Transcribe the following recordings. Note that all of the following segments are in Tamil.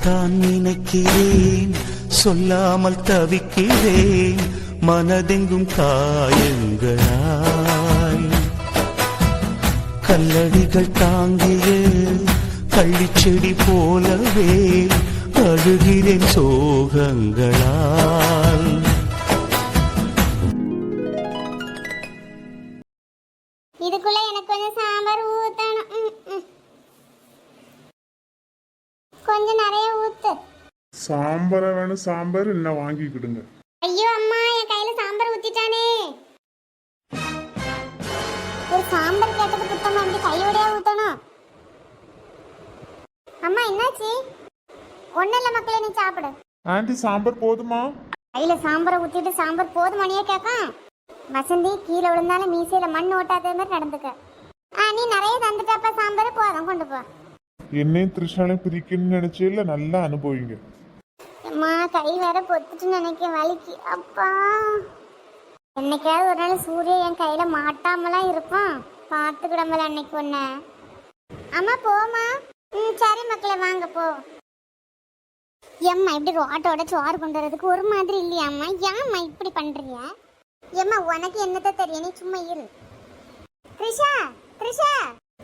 சொல்லத்தான் நினைக்கிறேன், சொல்லாமல் தவிக்கிறேன், மனதெங்கும் காயங்களாய். கல்லடிகள் தாங்கிய கள்ளிச்செடி போலவே அழுகிறேன் சோகங்களால். இதுக்குள்ள எனக்கு கொஞ்சம் சாம்பார் ஊத்தணும். கொஞ்சம் நிறைய ஊத்து. சாம்பார வேணும், சாம்பார் என்ன வாங்கிக்கிடுங்க. ஐயோ அம்மா, என் கையில சாம்பார் ஊத்திட்டானே. ஒரு சாம்பார் கேட்டது குத்தமா இப்படி கையோடயா ஊத்தணும்? அம்மா என்னாச்சு? ஒண்ணு இல்ல மக்களே, நீ சாப்பிடு. ஆண்டி சாம்பார் போதுமா? கையில சாம்பாரை ஊத்திட்டு சாம்பார் போதுமானியே கேட்கான். வசந்தி கீழே விழுந்தாலும் மீசையில மண் ஓட்டாத மாதிரி நடந்துக்க. நீ நிறைய தந்துட்டாப்பா, சாம்பார் போதும், கொண்டு போ. என்னையும் த்ரிஷாலையும் பிரிக்கணும்னு நினைச்சேல, நல்லா அனுபவிங்க. அம்மா கை வேற பொத்துட்டு நினைக்க வலிக்கு. அப்பா என்னைக்காவது ஒரு நாள் சூரிய என் கையில மாட்டாமலாம் இருப்பான், பார்த்துக்கிடம்பல அன்னைக்கு ஒண்ணு. அம்மா போமா. சரி மக்களே, வாங்க போ. எம்மா இப்படி ரோட்டோட சோறு கொண்டு வரதுக்கு ஒரு மாதிரி இல்லையாம்மா? ஏம்மா இப்படி பண்றீங்க? எம்மா உனக்கு என்னத்த தெரியும், நீ சும்மா இரு. த்ரிஷா, த்ரிஷா,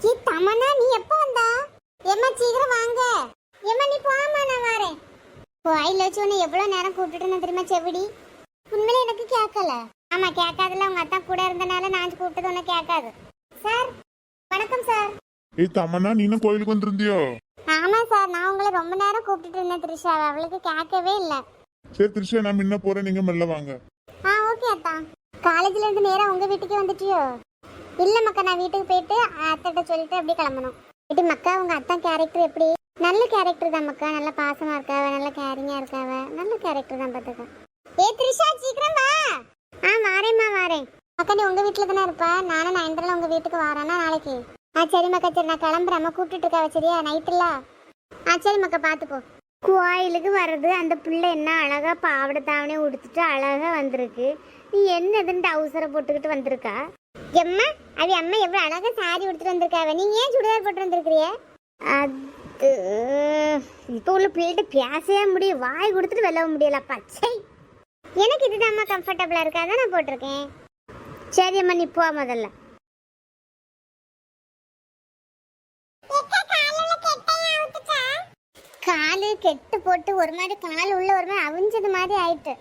நீ தமனா, நீ எப்போ வந்தா? எம்மா சீக்கிரம் வாங்க. எம்மா நீ போமா, நான் வரேன். கோயில வச்சு உன்னை எவ்வளவு நேரம் கூப்பிட்டுட்டு தெரியுமா செவிடி? உண்மையில எனக்கு கேட்கல. ஆமா கேட்காதுல, உங்க அத்தா கூட இருந்தனால நான் கூப்பிட்டது உன்னை கேட்காது. சார் வணக்கம் சார். ஏய் தமன்னா, நீனும் கோயிலுக்கு வந்திருந்தியோ? ஆமா சார், நான் உங்களை ரொம்ப நேரம் கூப்பிட்டுட்டு இருந்தேன் த்ரிஷா, அவளுக்கு கேட்கவே இல்ல. சரி த்ரிஷா, நான் முன்ன போறேன், நீங்க மெல்ல வாங்க. ஓகே அத்தா. காலேஜ்ல இருந்து நேரா உங்க வீட்டுக்கே வந்துட்டியோ? இல்ல மக்கா, நான் வீட்டுக்கு போயிட்டு அத்தைட்ட சொல்லிட்டு அப்படியே கிளம்பணும். இது மக்கா, உங்க அத்தா கேரக்டர் எப்படி? நல்ல கேரக்டர் தான் மக்கா, நல்ல பாசமா இருக்காவ, நல்ல கேரிங்கா இருக்காவ, நல்ல கேரக்டர் தான் பாத்துக்க. ஏ த்ரிஷா சீக்கிரம் வா. வாரேம்மா வாரேன். மக்கா நீ உங்க வீட்டுல தானே இருப்ப, நானும் 9:30 உங்க வீட்டுக்கு வரேன்னா நாளைக்கு. சரி மக்கா, சரி நான் கிளம்புறேன். அம்மா கூப்பிட்டு இருக்காவ, சரியா? நைட்டுல. சரி மக்கா, பாத்துப்போ. கோயிலுக்கு வர்றது அந்த பிள்ளை என்ன அழகா பாவடை தாவணே உடுத்துட்டு அழகா வந்திருக்கு. நீ என்னதுன்னு அவசரம் போட்டுக்கிட்டு வந்திருக்கா? எம்மா அவ அம்மா எவ்வளவு அழகா சாரி உடுத்துட்டு வந்திருக்காவ, நீ ஏன் சுடிதார் போட்டு வந்திருக்கிறிய? அது இப்போ உள்ள பிள்ளைகிட்ட பேசவே முடியும், வாய் கொடுத்துட்டு வெல்லவும் முடியல. பச்சை எனக்கு இதுதான்மா கம்ஃபர்டபுளா இருக்கா, அதான் நான் போட்டிருக்கேன். சரி அம்மா, நீ போ முதல்ல. காலு கெட்டு போட்டு ஒரு மாதிரி கால் உள்ள ஒரு மாதிரி அவிஞ்சது மாதிரி ஆயிட்டு.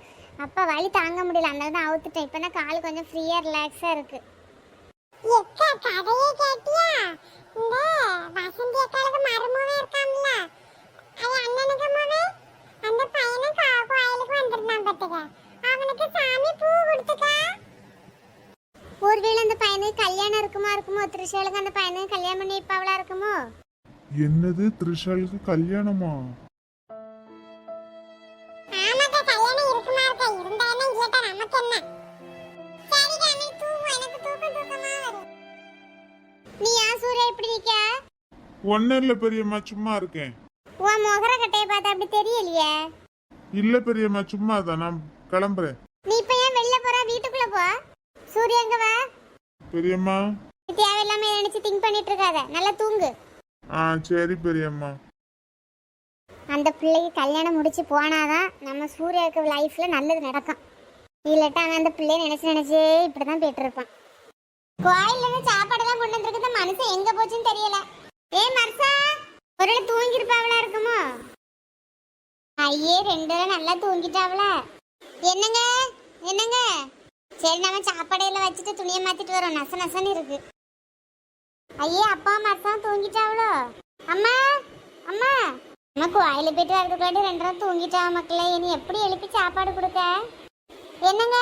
அப்பா வலி தாங்க முடியல, அதனால தான் அவுத்துட்டேன். இப்ப தான் கால் கொஞ்சம் ஃப்ரீயா ரிலாக்ஸா இருக்கு. கதையே கேட்டியா? இந்த வசந்தி அக்காளுக்கு மருமகன் இருக்கான்ல, அது அண்ணனுக்கு மகன். அந்த பையனும் கோயிலுக்கு வந்திருந்தான் பாத்துக்க. அவனுக்கு சாமி பூ கொடுத்துக்கா. ஒருவேளை அந்த பையனுக்கு கல்யாணம் இருக்குமோ? த்ரிஷாலுக்கு அந்த பையனுக்கு கல்யாணம் பண்ணி இப்ப இருக்குமோ? என்னது, த்ரிஷாலுக்கு கல்யாணமா? ஆமாக்கா, கல்யாணம் இருக்குமா இருக்கா? இருந்தா என்ன, இல்லட்டா நமக்கு என்ன? சரிடா, நீ தூங்கு, எனக்கு தூக்கமா வருது. நீ ஏன் சூர்யா இப்படி நிக்க? ஒன்னும் இல்ல பெரியம்மா, சும்மா இருக்கேன். உன் முகர கட்டைய பார்த்தா அப்படி தெரியலையே. இல்ல பெரியம்மா, சும்மா தான், நான் கிளம்புறேன். நீ இப்ப ஏன் வெளில போற? வீட்டுக்குள்ள போ. சூர்யா எங்க வா? பெரியம்மா தேவையில்லாம நினைச்சு திங்க் பண்ணிட்டு இருக்காத, நல்லா தூங்கு. சரி பெரியம்மா. அந்த பிள்ளைக்கு கல்யாணம் முடிச்சு போனாதான் நம்ம சூர்யாவுக்கு லைஃப்ல நல்லது நடக்கும். இல்லட்டா அவன் அந்த பிள்ளைய நினைச்சே இப்படிதான் போயிட்டு இருப்பான். கோயில்ல இருந்து சாப்பாடெல்லாம் கொண்டு வந்திருக்கு, மனுஷன் எங்க போச்சுன்னு தெரியல. மர்சா, ஒரு தூங்கி இருப்பாவளா இருக்குமோ? ஐயே, 2 நல்லா தூங்கிட்டாவல. என்னங்க என்னங்க? சரி நம்ம சாப்பாடையில வச்சுட்டு துணியை மாத்திட்டு வரோம், நச நசன்னு இருக்கு. ஐயே, அப்பா மர்சா தூங்கிட்டாவளோ? அம்மா அம்மா அம்மா, கோயில போயிட்டு வரதுக்குள்ளாடி 2 தூங்கிட்டாவ மக்களே. இனி எப்படி எழுப்பி சாப்பாடு கொடுக்க? என்னங்க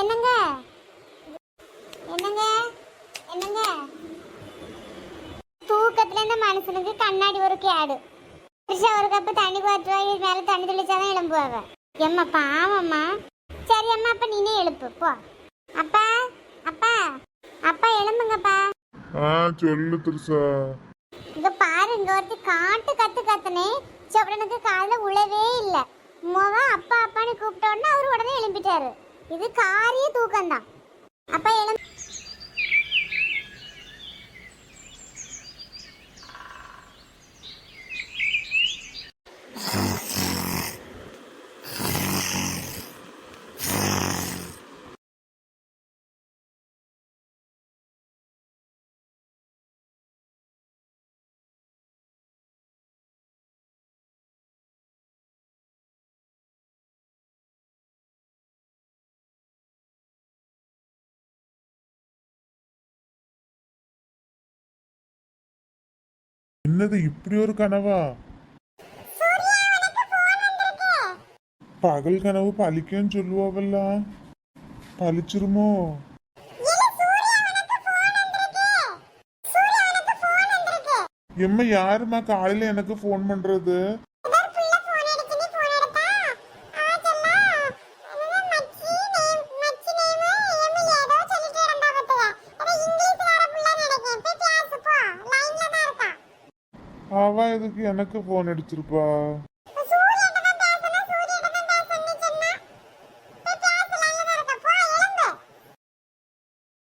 என்னங்க என்னங்க என்னங்க? தூக்கத்துல இந்த மனுஷனுக்கு கண்ணாடி ஒரு கேடு. த்ரிஷா ஒரு கப்பு தண்ணி பாத்துவாய், மேல தண்ணி தெளிச்சாதான் எழும்புவாவ. எம்மா பாவம்மா. சரி அம்மா, அப்ப நீனே எழுப்பு போ. அப்பா அப்பா அப்பா எழும்புங்கப்பா. சொல்லு த்ரிஷா. இங்க பாரு, இங்க ஒருத்தி காட்டு கத்து கத்துனே, செவடனுக்கு காதுல உழவே இல்ல. அப்பா அப்பான்னு கூப்பிட்ட உடனே அவரு உடனே எழும்பிட்டாரு. இது காரிய தூக்கம்தான். அப்பா எழும்பு. என்னது இப்படி ஒரு கனவா? பகல் கனவு பலிக்குன்னு சொல்லுவாவல்ல, பலிச்சிருமோ? எம்மா யாருமா காலையில எனக்கு ஃபோன் பண்றது? அவ எதுக்கு எனக்கு ஃபோன் அடிச்சிருப்பா?